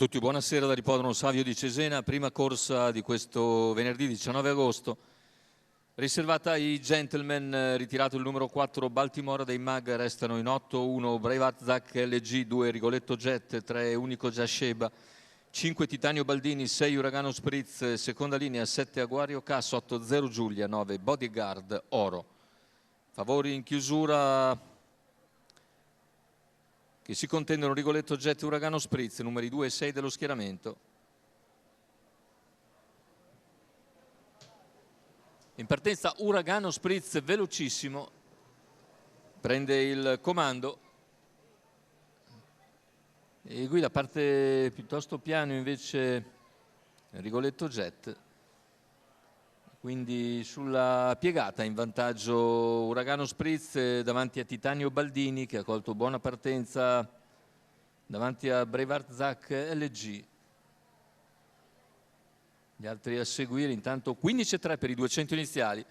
tutti, buonasera da Ripodromo Savio di Cesena, prima corsa di questo venerdì 19 agosto, riservata ai gentleman, ritirato il numero 4 Baltimora dei Mag, restano in 8, 1 Braveheart Zac LG, 2 Rigoletto Jet, 3 Unico Giasheba, 5 Titanio Baldini, 6 Uragano Spritz, seconda linea 7 Aguario Cass, 8 0 Giulia, 9 Bodyguard Oro. Favori in chiusura che si contendono Rigoletto Jet e Uragano Spritz, numeri 2 e 6 dello schieramento. In partenza Uragano Spritz velocissimo, prende il comando e guida, parte piuttosto piano invece Rigoletto Jet, quindi sulla piegata in vantaggio Uragano Spritz davanti a Titanio Baldini che ha colto buona partenza davanti a Braveheart Zac LG. Gli altri a seguire, intanto 15,3 per i 200 iniziali,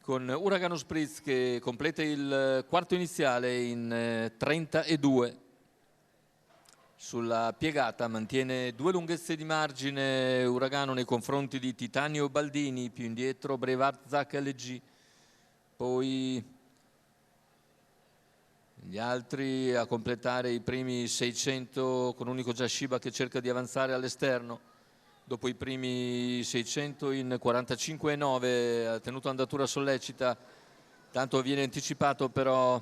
con Uragano Spritz che completa il quarto iniziale in 32. Sulla piegata mantiene 2 lunghezze di margine Uragano nei confronti di Titanio Baldini, più indietro Braveheart Zac LG, poi gli altri a completare i primi 600 con Unico Giasheba che cerca di avanzare all'esterno. Dopo i primi 600 in 45,9 ha tenuto andatura sollecita, tanto viene anticipato però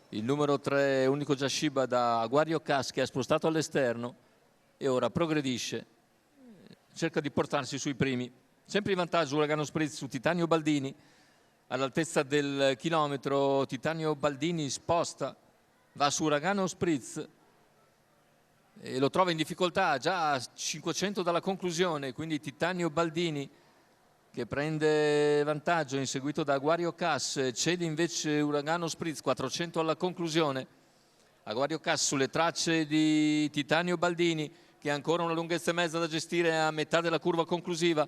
il numero 3 Unico Giasheba da Aguario Cass che ha spostato all'esterno e ora progredisce, cerca di portarsi sui primi. Sempre in vantaggio Uragano Spritz su Titanio Baldini, all'altezza del chilometro Titanio Baldini sposta, va su Uragano Spritz e lo trova in difficoltà già a 500 dalla conclusione, quindi Titanio Baldini che prende vantaggio, inseguito da Aguario Cass, cede invece Uragano Spritz, 400 alla conclusione. Aguario Cass sulle tracce di Titanio Baldini che ha ancora una lunghezza e mezza da gestire a metà della curva conclusiva.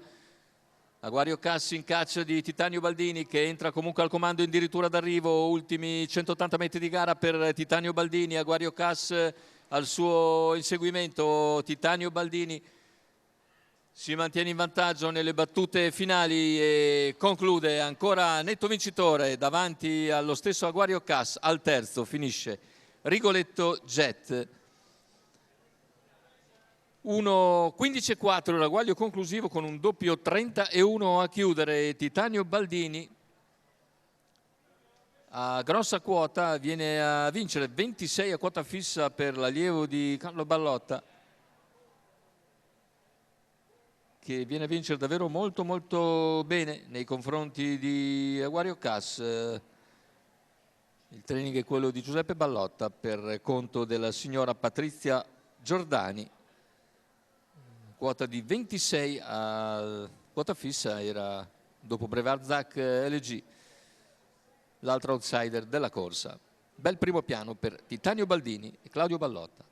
Aguario Cass in caccia di Titanio Baldini che entra comunque al comando addirittura d'arrivo, ultimi 180 metri di gara per Titanio Baldini. Aguario Cass al suo inseguimento, Titanio Baldini si mantiene in vantaggio nelle battute finali e conclude ancora netto vincitore davanti allo stesso Aguario Cass. Al terzo finisce Rigoletto Jet. 1:15,4 il ragguaglio conclusivo con un doppio 30,1 a chiudere. Titanio Baldini a grossa quota viene a vincere 26 a quota fissa per l'allievo di Carlo Ballotta, che viene a vincere davvero molto bene nei confronti di Aguario Cass. Il training è quello di Giuseppe Ballotta per conto della signora Patrizia Giordani. Quota di 26 a quota fissa era dopo Braveheart Zac LG, l'altro outsider della corsa. Bel primo piano per Titanio Baldini e Claudio Ballotta.